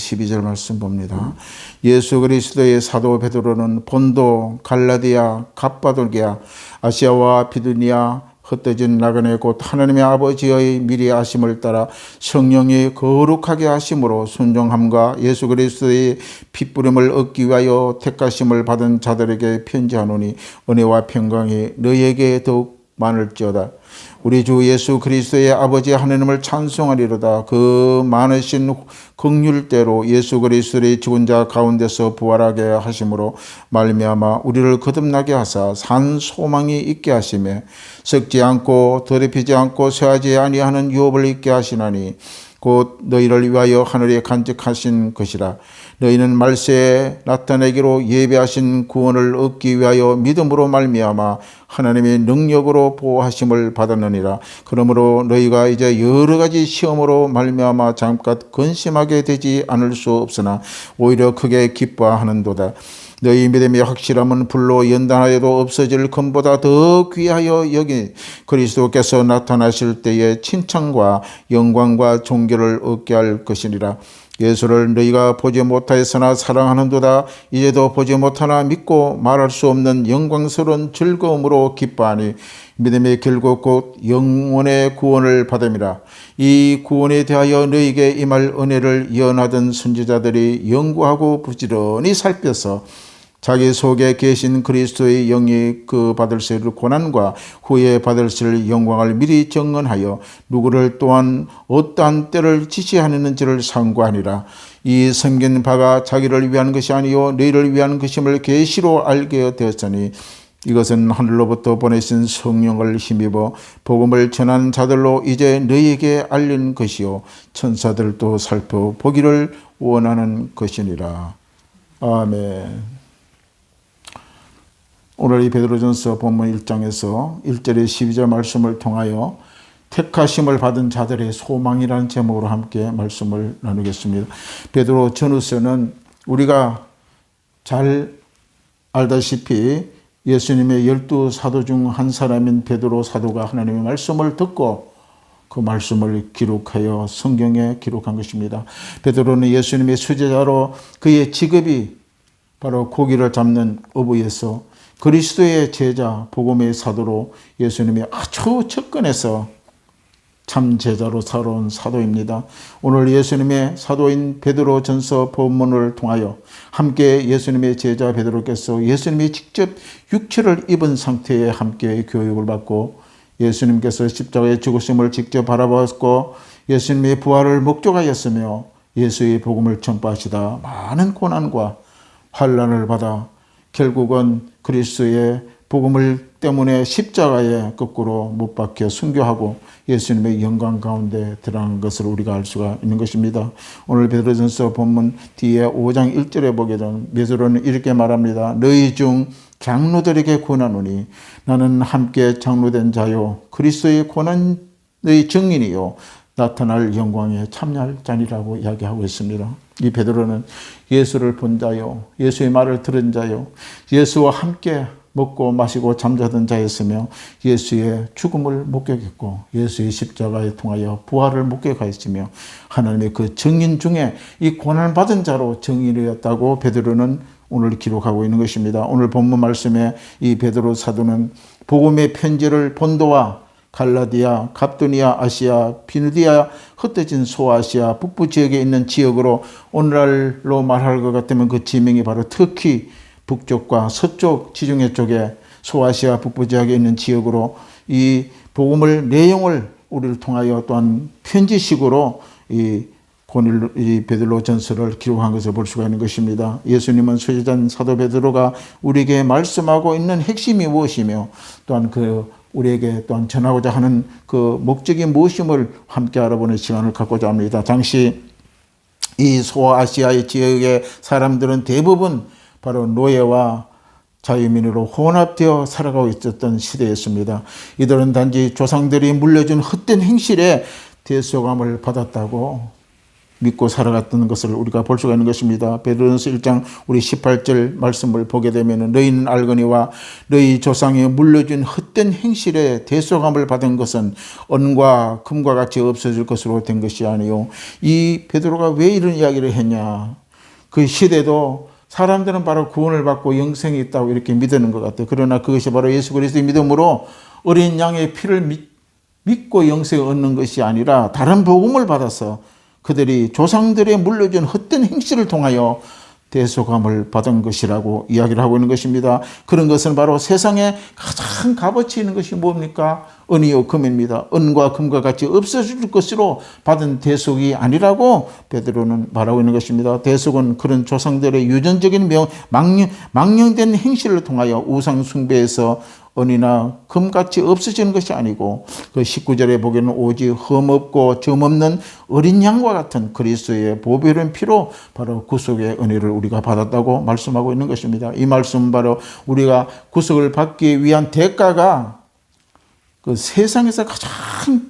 12절 말씀 봅니다. 예수 그리스도의 사도 베드로는 본도, 갈라디아, 갑바돌기아, 아시아와 비두니아, 흩어진 나그네 곧 하나님의 아버지의 미리 아심을 따라 성령이 거룩하게 하심으로 순종함과 예수 그리스도의 핏부림을 얻기 위하여 택하심을 받은 자들에게 편지하노니 은혜와 평강이 너희에게 더욱 많을지어다. 우리 주 예수 그리스도의 아버지 하나님을 찬송하리로다. 그 많으신 긍휼대로 예수 그리스도의 죽은 자 가운데서 부활하게 하심으로 말미암아 우리를 거듭나게 하사 산 소망이 있게 하시며 썩지 않고 더럽히지 않고 쇠하지 아니하는 유업을 있게 하시나니 곧 너희를 위하여 하늘에 간직하신 것이라. 너희는 말세에 나타내기로 예배하신 구원을 얻기 위하여 믿음으로 말미암아 하나님의 능력으로 보호하심을 받았느니라. 그러므로 너희가 이제 여러 가지 시험으로 말미암아 잠깐 근심하게 되지 않을 수 없으나 오히려 크게 기뻐하는도다. 너희 믿음의 확실함은 불로 연단하여도 없어질 금보다 더 귀하여 여기 그리스도께서 나타나실 때에 칭찬과 영광과 존귀를 얻게 할 것이니라. 예수를 너희가 보지 못하였으나 사랑하는도다. 이제도 보지 못하나 믿고 말할 수 없는 영광스러운 즐거움으로 기뻐하니 믿음의 결국 곧 영원의 구원을 받음이라. 이 구원에 대하여 너희에게 임할 은혜를 예언하던 선지자들이 연구하고 부지런히 살펴서 자기 속에 계신 그리스도의 영이 그 받으실 고난과 후에 받으실 영광을 미리 정언하여 누구를 또한 어떠한 때를 지시하는지를 상고하니라. 이 섬긴 바가 자기를 위한 것이 아니요 너희를 위한 것임을 계시로 알게 되었으니 이것은 하늘로부터 보내신 성령을 힘입어 복음을 전하는 자들로 이제 너희에게 알린 것이요 천사들도 살펴보기를 원하는 것이니라. 아멘. 오늘 이 베드로전서 본문 1장에서 1절에 12절 말씀을 통하여 택하심을 받은 자들의 소망이라는 제목으로 함께 말씀을 나누겠습니다. 베드로 전후서는 우리가 잘 알다시피 예수님의 12사도 중 한 사람인 베드로 사도가 하나님의 말씀을 듣고 그 말씀을 기록하여 성경에 기록한 것입니다. 베드로는 예수님의 수제자로 그의 직업이 바로 고기를 잡는 어부에서 그리스도의 제자, 복음의 사도로 예수님이 아주 접근해서 참 제자로 살아온 사도입니다. 오늘 예수님의 사도인 베드로전서 본문을 통하여 함께 예수님의 제자 베드로께서 예수님이 직접 육체를 입은 상태에 함께 교육을 받고 예수님께서 십자가의 죽으심을 직접 바라보았고 예수님의 부활을 목격하였으며 예수의 복음을 전파하시다 많은 고난과 환난을 받아 결국은 그리스도의 복음을 때문에 십자가에 거꾸로 못 박혀 순교하고 예수님의 영광 가운데 들어간 것을 우리가 알 수가 있는 것입니다. 오늘 베드로전서 본문 뒤에 5장 1절에 보게 되면 베드로는 이렇게 말합니다. 너희 중 장로들에게 권하노니 나는 함께 장로된 자요 그리스도의 고난의 증인이요 나타날 영광에 참여할 자니라고 이야기하고 있습니다. 이 베드로는 예수를 본 자요, 예수의 말을 들은 자요, 예수와 함께 먹고 마시고 잠자던 자였으며 예수의 죽음을 목격했고 예수의 십자가에 통하여 부활을 목격하였으며 하나님의 그 증인 중에 이 고난받은 자로 증인이었다고 베드로는 오늘 기록하고 있는 것입니다. 오늘 본문 말씀에 이 베드로 사도는 복음의 편지를 본도와 갈라디아, 갑도니아, 아시아, 비누디아, 흩어진 소아시아 북부 지역에 있는 지역으로 오늘날로 말할 것 같으면 그 지명이 바로 터키 북쪽과 서쪽 지중해 쪽에 소아시아 북부 지역에 있는 지역으로 이 복음을 내용을 우리를 통하여 또한 편지식으로 이 베드로 전서를 기록한 것을 볼 수가 있는 것입니다. 예수님은 수제자인 사도 베드로가 우리에게 말씀하고 있는 핵심이 무엇이며 또한 우리에게 또한 전하고자 하는 그 목적이 무엇임을 함께 알아보는 시간을 갖고자 합니다. 당시 이 소아시아의 지역의 사람들은 대부분 바로 노예와 자유민으로 혼합되어 살아가고 있었던 시대였습니다. 이들은 단지 조상들이 물려준 헛된 행실에 대속함을 받았다고 믿고 살아갔던 것을 우리가 볼 수가 있는 것입니다. 베드로전서 1장 우리 18절 말씀을 보게 되면 너희는 알거니와 너희 조상이 물려준 헛된 행실에 대속함을 받은 것은 은과 금과 같이 없어질 것으로 된 것이 아니요. 이 베드로가 왜 이런 이야기를 했냐. 그 시대도 사람들은 바로 구원을 받고 영생이 있다고 이렇게 믿는 것 같아요. 그러나 그것이 바로 예수 그리스도의 믿음으로 어린 양의 피를 믿고 영생을 얻는 것이 아니라 다른 복음을 받아서 그들이 조상들의 물려준 헛된 행실을 통하여 대속함을 받은 것이라고 이야기를 하고 있는 것입니다. 그런 것은 바로 세상에 가장 값어치 있는 것이 뭡니까? 은이요 금입니다. 은과 금과 같이 없어질 것으로 받은 대속이 아니라고 베드로는 말하고 있는 것입니다. 대속은 그런 조상들의 유전적인 망령된 행실을 통하여 우상 숭배에서 은이나 금같이 없어지는 것이 아니고 그 19절에 보기에는 오직 흠없고 점없는 어린 양과 같은 그리스도의 보배로운 피로 바로 구속의 은혜를 우리가 받았다고 말씀하고 있는 것입니다. 이 말씀은 바로 우리가 구속을 받기 위한 대가가 그 세상에서 가장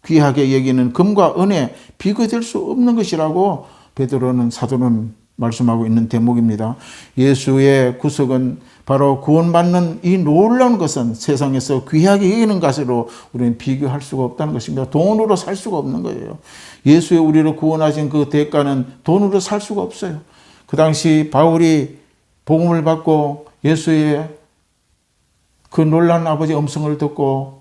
귀하게 여기는 금과 은에 비교될 수 없는 것이라고 베드로는 사도는 말씀하고 있는 대목입니다. 예수의 구속은 바로 구원받는 이 놀라운 것은 세상에서 귀하게 여기는 것으로 우리는 비교할 수가 없다는 것입니다. 돈으로 살 수가 없는 거예요. 예수의 우리를 구원하신 그 대가는 돈으로 살 수가 없어요. 그 당시 바울이 복음을 받고 예수의 그 놀라운 아버지의 음성을 듣고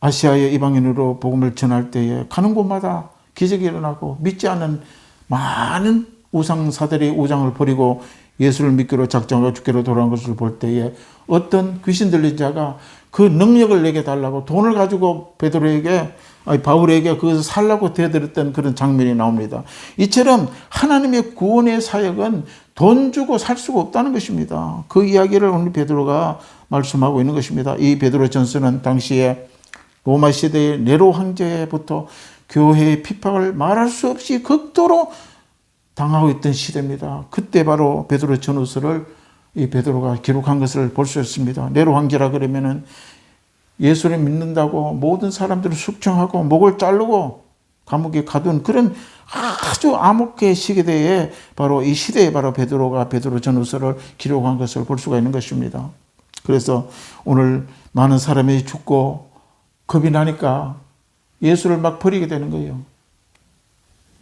아시아의 이방인으로 복음을 전할 때에 가는 곳마다 기적이 일어나고 믿지 않는 많은 우상사들이 우상을 버리고 예수를 믿기로 작정하고 죽기로 돌아온 것을 볼 때에 어떤 귀신 들린 자가 그 능력을 내게 달라고 돈을 가지고 바울에게 그것을 살라고 대들었던 그런 장면이 나옵니다. 이처럼 하나님의 구원의 사역은 돈 주고 살 수가 없다는 것입니다. 그 이야기를 오늘 베드로가 말씀하고 있는 것입니다. 이 베드로 전서는 당시에 로마 시대의 네로 황제부터 교회의 핍박을 말할 수 없이 극도로 당하고 있던 시대입니다. 그때 바로 베드로 전후서를 이 베드로가 기록한 것을 볼 수 있습니다. 네로 황제라 그러면은 예수를 믿는다고 모든 사람들을 숙청하고 목을 자르고 감옥에 가둔 그런 아주 암흑의 시대에 바로 이 시대에 바로 베드로가 베드로 전후서를 기록한 것을 볼 수가 있는 것입니다. 그래서 오늘 많은 사람이 죽고 겁이 나니까 예수를 막 버리게 되는 거예요.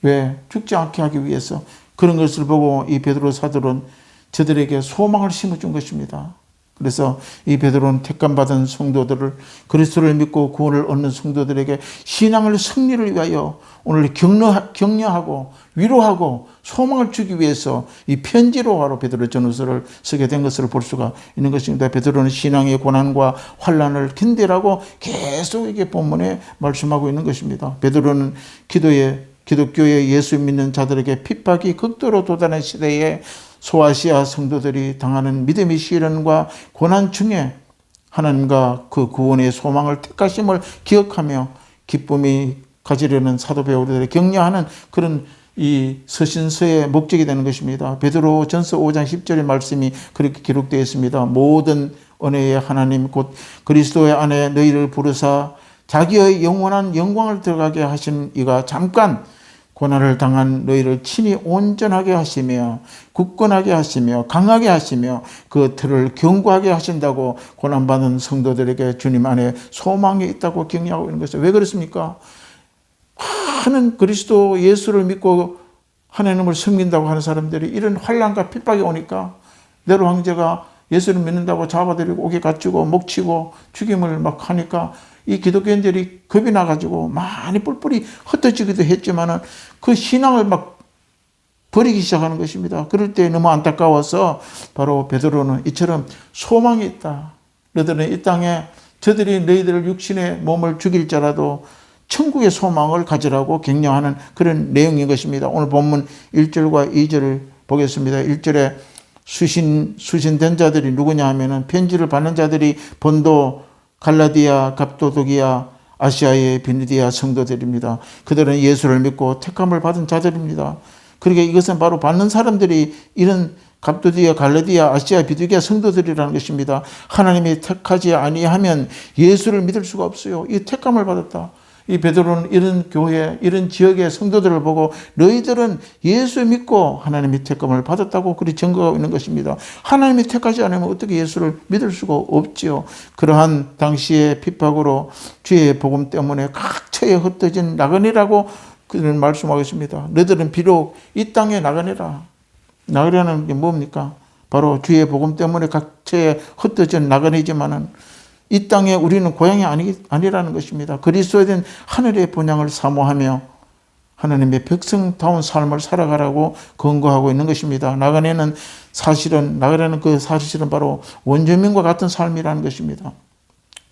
왜? 죽지 않게 하기 위해서. 그런 것을 보고 이 베드로 사도는 저들에게 소망을 심어준 것입니다. 그래서 이 베드로는 택감받은 성도들을 그리스도를 믿고 구원을 얻는 성도들에게 신앙을 승리를 위하여 오늘 격려하고 위로하고 소망을 주기 위해서 이 편지로 바로 베드로 전후서를 쓰게 된 것을 볼 수가 있는 것입니다. 베드로는 신앙의 고난과 환난을 견디라고 계속 이게 본문에 말씀하고 있는 것입니다. 베드로는 기독교의 예수 믿는 자들에게 핍박이 극도로 도달한 시대에 소아시아 성도들이 당하는 믿음의 시련과 고난 중에 하나님과 그 구원의 소망을 택하심을 기억하며 기쁨이 가지려는 사도 베드로를 격려하는 그런 이 서신서의 목적이 되는 것입니다. 베드로 전서 5장 10절의 말씀이 그렇게 기록되어 있습니다. 모든 은혜의 하나님 곧 그리스도의 안에 너희를 부르사 자기의 영원한 영광을 들어가게 하신 이가 잠깐 고난을 당한 너희를 친히 온전하게 하시며 굳건하게 하시며 강하게 하시며 그 틀을 견고하게 하신다고 고난받은 성도들에게 주님 안에 소망이 있다고 격려하고 있는 것이죠. 왜 그렇습니까? 많은 그리스도 예수를 믿고 하나님을 섬긴다고 하는 사람들이 이런 환난과 핍박이 오니까 네로 황제가 예수를 믿는다고 잡아들이고 옥에 갇히고 목치고 죽임을 막 하니까 이 기독교인들이 겁이 나가지고 많이 뿔뿔이 흩어지기도 했지만은 그 신앙을 막 버리기 시작하는 것입니다. 그럴 때 너무 안타까워서 바로 베드로는 이처럼 소망이 있다. 너희들은 이 땅에 저들이 너희들을 육신의 몸을 죽일지라도 천국의 소망을 가지라고 격려하는 그런 내용인 것입니다. 오늘 본문 1절과 2절을 보겠습니다. 1절에 수신된 자들이 누구냐 하면은 편지를 받는 자들이 본도, 갈라디아, 갑도도기아, 아시아의 비느디아 성도들입니다. 그들은 예수를 믿고 택함을 받은 자들입니다. 그러니까 이것은 바로 받는 사람들이 이런 갑도디아, 갈라디아, 아시아, 비두기아 성도들이라는 것입니다. 하나님이 택하지 아니하면 예수를 믿을 수가 없어요. 이 택함을 받았다. 이 베드로는 이런 교회, 이런 지역의 성도들을 보고 너희들은 예수 믿고 하나님의 택감을 받았다고 그리 증거하고 있는 것입니다. 하나님이 택하지 않으면 어떻게 예수를 믿을 수가 없지요. 그러한 당시의 핍박으로 주의 복음 때문에 각처에 흩어진 나그네라고 그들은 말씀하고 있습니다. 너희들은 비록 이 땅에 나그네라. 나그네라는 게 뭡니까? 바로 주의 복음 때문에 각처에 흩어진 나그네지만은 이 땅에 우리는 고향이 아니라는 것입니다. 그리스도에 대한 하늘의 본향을 사모하며 하나님의 백성다운 삶을 살아가라고 권고하고 있는 것입니다. 나그네는 그 사실은 바로 원주민과 같은 삶이라는 것입니다.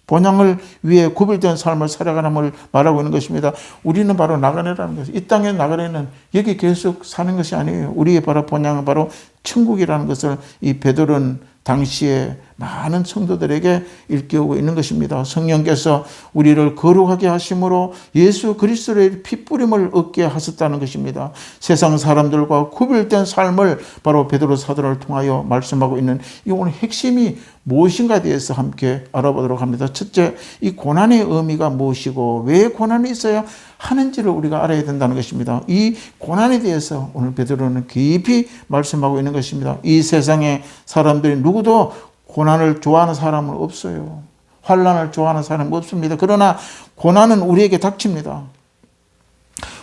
본향을 위해 구별된 삶을 살아가는 말하고 있는 것입니다. 우리는 바로 나그네라는 것이죠. 이 땅의 나그네는 여기 계속 사는 것이 아니에요. 우리의 바로 본향은 바로 천국이라는 것을 이 베드로는 당시에 많은 성도들에게 일깨우고 있는 것입니다. 성령께서 우리를 거룩하게 하심으로 예수 그리스도의 피뿌림을 얻게 하셨다는 것입니다. 세상 사람들과 구별된 삶을 바로 베드로 사도를 통하여 말씀하고 있는 이 오늘 핵심이 무엇인가에 대해서 함께 알아보도록 합니다. 첫째, 이 고난의 의미가 무엇이고 왜 고난이 있어야 하는지를 우리가 알아야 된다는 것입니다. 이 고난에 대해서 오늘 베드로는 깊이 말씀하고 있는 것입니다. 이 세상의 사람들이 누구도 고난을 좋아하는 사람은 없어요. 환난을 좋아하는 사람은 없습니다. 그러나 고난은 우리에게 닥칩니다.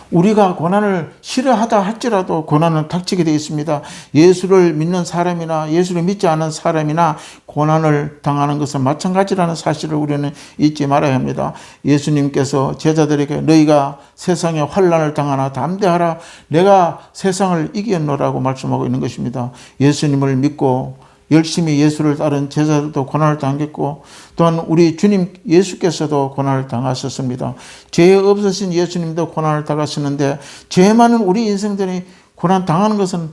우리가 고난을 싫어하다 할지라도 고난은 닥치게 되어 있습니다. 예수를 믿는 사람이나 예수를 믿지 않은 사람이나 고난을 당하는 것은 마찬가지라는 사실을 우리는 잊지 말아야 합니다. 예수님께서 제자들에게 너희가 세상에 환난을 당하나 담대하라 내가 세상을 이겼노라고 말씀하고 있는 것입니다. 예수님을 믿고 열심히 예수를 따른 제자들도 고난을 당했고 또한 우리 주님 예수께서도 고난을 당하셨습니다. 죄 없으신 예수님도 고난을 당하셨는데 죄 많은 우리 인생들이 고난 당하는 것은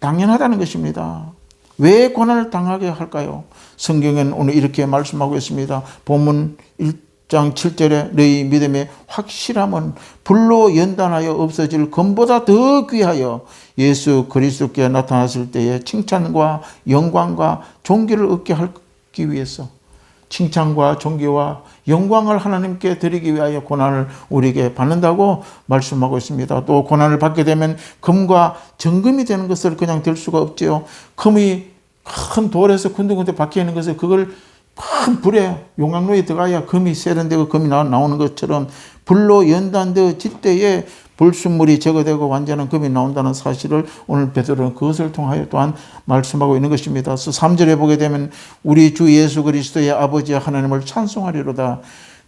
당연하다는 것입니다. 왜 고난을 당하게 할까요? 성경은 오늘 이렇게 말씀하고 있습니다. 본문 1장 7절에 너희 믿음의 확실함은 불로 연단하여 없어질 금보다 더 귀하여 예수 그리스도께 나타났을 때에 칭찬과 영광과 존귀를 얻게 하기 위해서 칭찬과 존귀와 영광을 하나님께 드리기 위하여 고난을 우리에게 받는다고 말씀하고 있습니다. 또 고난을 받게 되면 금과 정금이 되는 것을 그냥 될 수가 없지요. 금이 큰 돌에서 군데군데 박혀 있는 것을 그걸 큰 불에 용광로에 들어가야 금이 세련되고 금이 나오는 것처럼 불로 연단되어질 때에 불순물이 제거되고 완전한 금이 나온다는 사실을 오늘 베드로는 그것을 통하여 또한 말씀하고 있는 것입니다. 3절에 보게 되면 우리 주 예수 그리스도의 아버지 하나님을 찬송하리로다.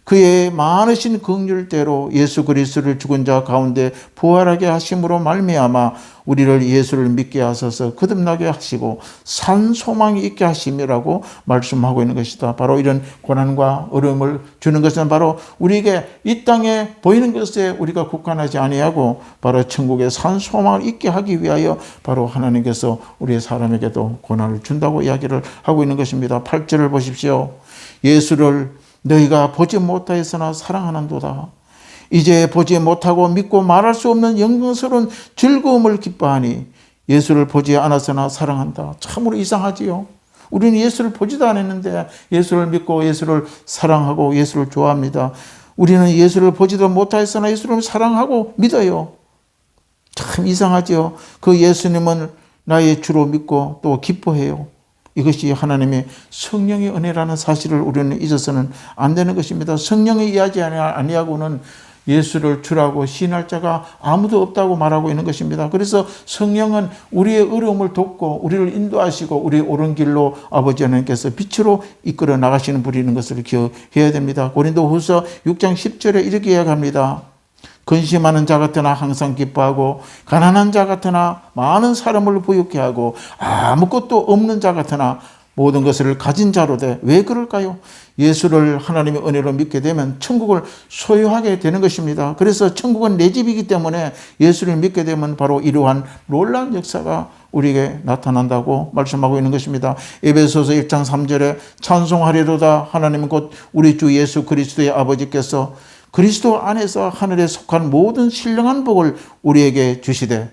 그의 많으신 긍휼대로 예수 그리스도를 죽은 자 가운데 부활하게 하심으로 말미암아 우리를 예수를 믿게 하셔서 거듭나게 하시고 산 소망이 있게 하심이라고 말씀하고 있는 것이다. 바로 이런 고난과 어려움을 주는 것은 바로 우리에게 이 땅에 보이는 것에 우리가 국한하지 아니하고 바로 천국의 산 소망을 있게 하기 위하여 바로 하나님께서 우리 사람에게도 고난을 준다고 이야기를 하고 있는 것입니다. 8절을 보십시오. 예수를 너희가 보지 못하였으나 사랑하는도다. 이제 보지 못하고 믿고 말할 수 없는 영광스러운 즐거움을 기뻐하니 예수를 보지 않았으나 사랑한다. 참으로 이상하지요. 우리는 예수를 보지도 않았는데 예수를 믿고 예수를 사랑하고 예수를 좋아합니다. 우리는 예수를 보지도 못하였으나 예수를 사랑하고 믿어요. 참 이상하지요. 그 예수님은 나의 주로 믿고 또 기뻐해요. 이것이 하나님의 성령의 은혜라는 사실을 우리는 잊어서는 안 되는 것입니다. 성령이 이해하지 아니하고는 예수를 주라고 시인할 자가 아무도 없다고 말하고 있는 것입니다. 그래서 성령은 우리의 어려움을 돕고 우리를 인도하시고 우리 옳은 길로 아버지 하나님께서 빛으로 이끌어 나가시는 분이는 것을 기억해야 됩니다. 고린도후서 6장 10절에 이렇게 이야기합니다. 근심하는 자 같으나 항상 기뻐하고 가난한 자 같으나 많은 사람을 부유케 하고 아무것도 없는 자 같으나 모든 것을 가진 자로 돼. 왜 그럴까요? 예수를 하나님의 은혜로 믿게 되면 천국을 소유하게 되는 것입니다. 그래서 천국은 내 집이기 때문에 예수를 믿게 되면 바로 이러한 놀라운 역사가 우리에게 나타난다고 말씀하고 있는 것입니다. 에베소서 1장 3절에 찬송하리로다. 하나님은 곧 우리 주 예수 그리스도의 아버지께서 그리스도 안에서 하늘에 속한 모든 신령한 복을 우리에게 주시되,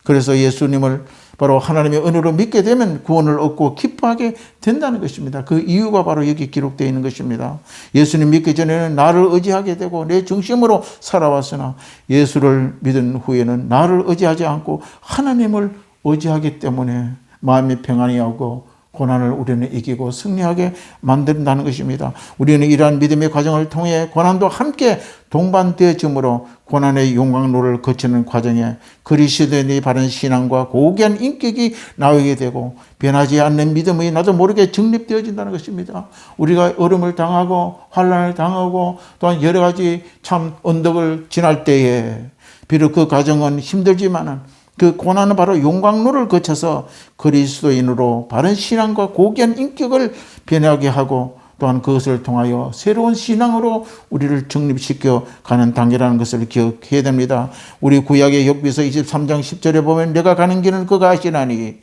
그래서 예수님을 바로 하나님의 은혜로 믿게 되면 구원을 얻고 기뻐하게 된다는 것입니다. 그 이유가 바로 여기 기록되어 있는 것입니다. 예수님 믿기 전에는 나를 의지하게 되고 내 중심으로 살아왔으나 예수를 믿은 후에는 나를 의지하지 않고 하나님을 의지하기 때문에 마음이 평안이 오고 고난을 우리는 이기고 승리하게 만든다는 것입니다. 우리는 이러한 믿음의 과정을 통해 고난도 함께 동반되어지므로 고난의 용광로를 거치는 과정에 그리스도인의 바른 신앙과 고귀한 인격이 나오게 되고 변하지 않는 믿음이 나도 모르게 정립되어진다는 것입니다. 우리가 어려움을 당하고 환난을 당하고 또한 여러 가지 참 언덕을 지날 때에 비록 그 과정은 힘들지만은 그 고난은 바로 용광로를 거쳐서 그리스도인으로 바른 신앙과 고귀한 인격을 변하게 하고 또한 그것을 통하여 새로운 신앙으로 우리를 정립시켜 가는 단계라는 것을 기억해야 됩니다. 우리 구약의 욥기서 23장 10절에 보면 내가 가는 길은 그가 아시나니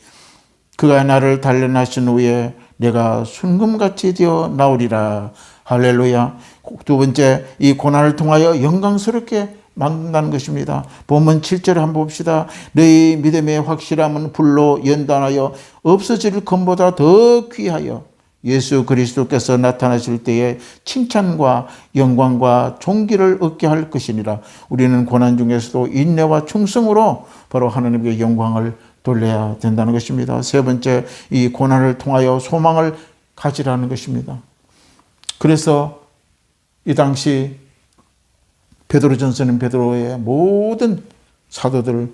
그가 나를 단련하신 후에 내가 순금같이 되어 나오리라. 할렐루야. 두 번째, 이 고난을 통하여 영광스럽게 만든다는 것입니다. 본문 7절을 한번 봅시다. 너희 믿음의 확실함은 불로 연단하여 없어질 것보다 더 귀하여 예수 그리스도께서 나타나실 때에 칭찬과 영광과 존귀를 얻게 할 것이니라. 우리는 고난 중에서도 인내와 충성으로 바로 하나님께 영광을 돌려야 된다는 것입니다. 세 번째, 이 고난을 통하여 소망을 가지라는 것입니다. 그래서 이 당시 베드로전서는 베드로의 모든 사도들을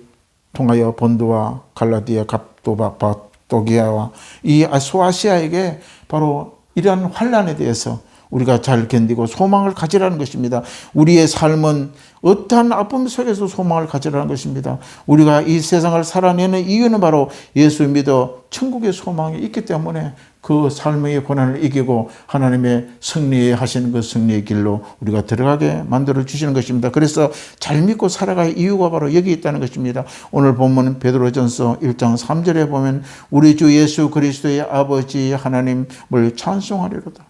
통하여 본도와 갈라디아, 갑도기아와 이 소아시아에게 바로 이러한 환난에 대해서 우리가 잘 견디고 소망을 가지라는 것입니다. 우리의 삶은 어떠한 아픔 속에서 소망을 가지라는 것입니다. 우리가 이 세상을 살아내는 이유는 바로 예수 믿어 천국의 소망이 있기 때문에 그 삶의 고난을 이기고 하나님의 승리하시는 그 승리의 길로 우리가 들어가게 만들어 주시는 것입니다. 그래서 잘 믿고 살아갈 이유가 바로 여기 있다는 것입니다. 오늘 본문 베드로전서 1장 3절에 보면 우리 주 예수 그리스도의 아버지 하나님을 찬송하리로다.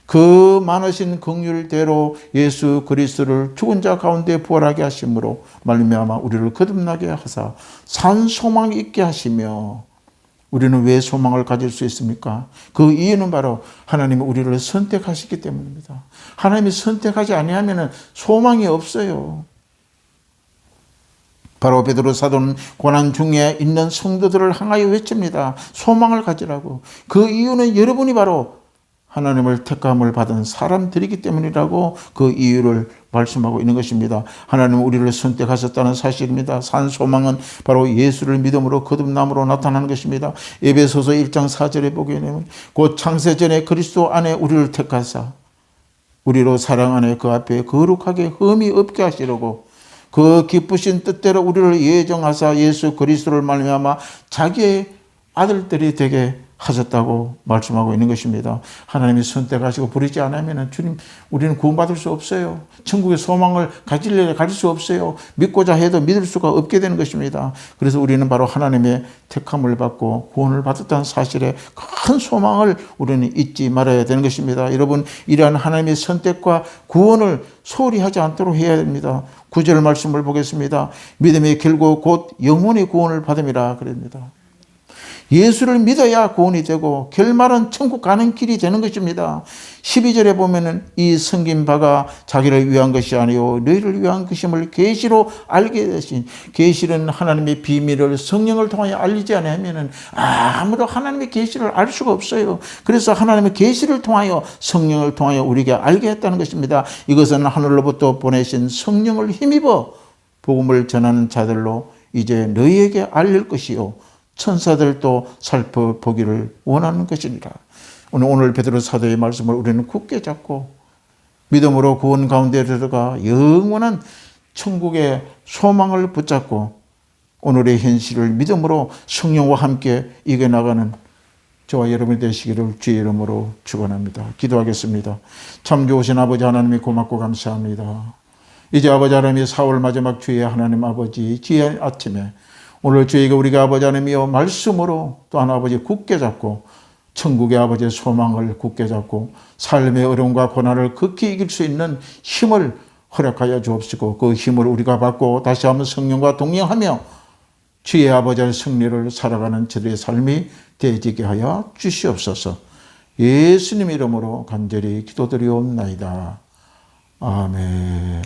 그 많으신 긍휼대로 예수 그리스도를 죽은 자 가운데 부활하게 하심으로 말미암아 우리를 거듭나게 하사 산 소망 있게 하시며. 우리는 왜 소망을 가질 수 있습니까? 그 이유는 바로 하나님이 우리를 선택하시기 때문입니다. 하나님이 선택하지 아니하면 소망이 없어요. 바로 베드로 사도는 고난 중에 있는 성도들을 향하여 외칩니다. 소망을 가지라고. 그 이유는 여러분이 바로 하나님을 택함을 받은 사람들이기 때문이라고 그 이유를 말씀하고 있는 것입니다. 하나님은 우리를 선택하셨다는 사실입니다. 산 소망은 바로 예수를 믿음으로 거듭남으로 나타나는 것입니다. 에베소서 1장 4절에 보게 되면 곧 창세전에 그리스도 안에 우리를 택하사 우리로 사랑 안에 그 앞에 거룩하게 흠이 없게 하시려고 그 기쁘신 뜻대로 우리를 예정하사 예수 그리스도를 말미암아 자기의 아들들이 되게 하셨다고 말씀하고 있는 것입니다. 하나님이 선택하시고 부르지 않으면 주님 우리는 구원받을 수 없어요. 천국의 소망을 가질 수 없어요. 믿고자 해도 믿을 수가 없게 되는 것입니다. 그래서 우리는 바로 하나님의 택함을 받고 구원을 받았다는 사실에 큰 소망을 우리는 잊지 말아야 되는 것입니다. 여러분 이러한 하나님의 선택과 구원을 소홀히 하지 않도록 해야 됩니다. 9절 말씀을 보겠습니다. 믿음의 결국 곧 영혼의 구원을 받음이라 그럽니다. 예수를 믿어야 구원이 되고 결말은 천국 가는 길이 되는 것입니다. 12절에 보면은 이 섬긴 바가 자기를 위한 것이 아니요 너희를 위한 것임을 계시로 알게 되신. 계시는 하나님의 비밀을 성령을 통하여 알리지 않으면 아무도 하나님의 계시를 알 수가 없어요. 그래서 하나님의 계시를 통하여 성령을 통하여 우리에게 알게 했다는 것입니다. 이것은 하늘로부터 보내신 성령을 힘입어 복음을 전하는 자들로 이제 너희에게 알릴 것이요 천사들도 살펴보기를 원하는 것이니라. 오늘 베드로 사도의 말씀을 우리는 굳게 잡고 믿음으로 구원 가운데 들어가 영원한 천국의 소망을 붙잡고 오늘의 현실을 믿음으로 성령과 함께 이겨나가는 저와 여러분이 되시기를 주의 이름으로 축원합니다. 기도하겠습니다. 참 좋으신 아버지 하나님이 고맙고 감사합니다. 이제 아버지 하나님이 4월 마지막 주의 하나님 아버지 지혜 아침에 오늘 주의가 우리가 아버지 하나님이여 말씀으로 또한 아버지 굳게 잡고 천국의 아버지의 소망을 굳게 잡고 삶의 어려움과 고난을 극히 이길 수 있는 힘을 허락하여 주옵시고 그 힘을 우리가 받고 다시 한번 성령과 동행하며 주의 아버지의 승리를 살아가는 저들의 삶이 되어지게 하여 주시옵소서. 예수님 이름으로 간절히 기도드리옵나이다. 아멘.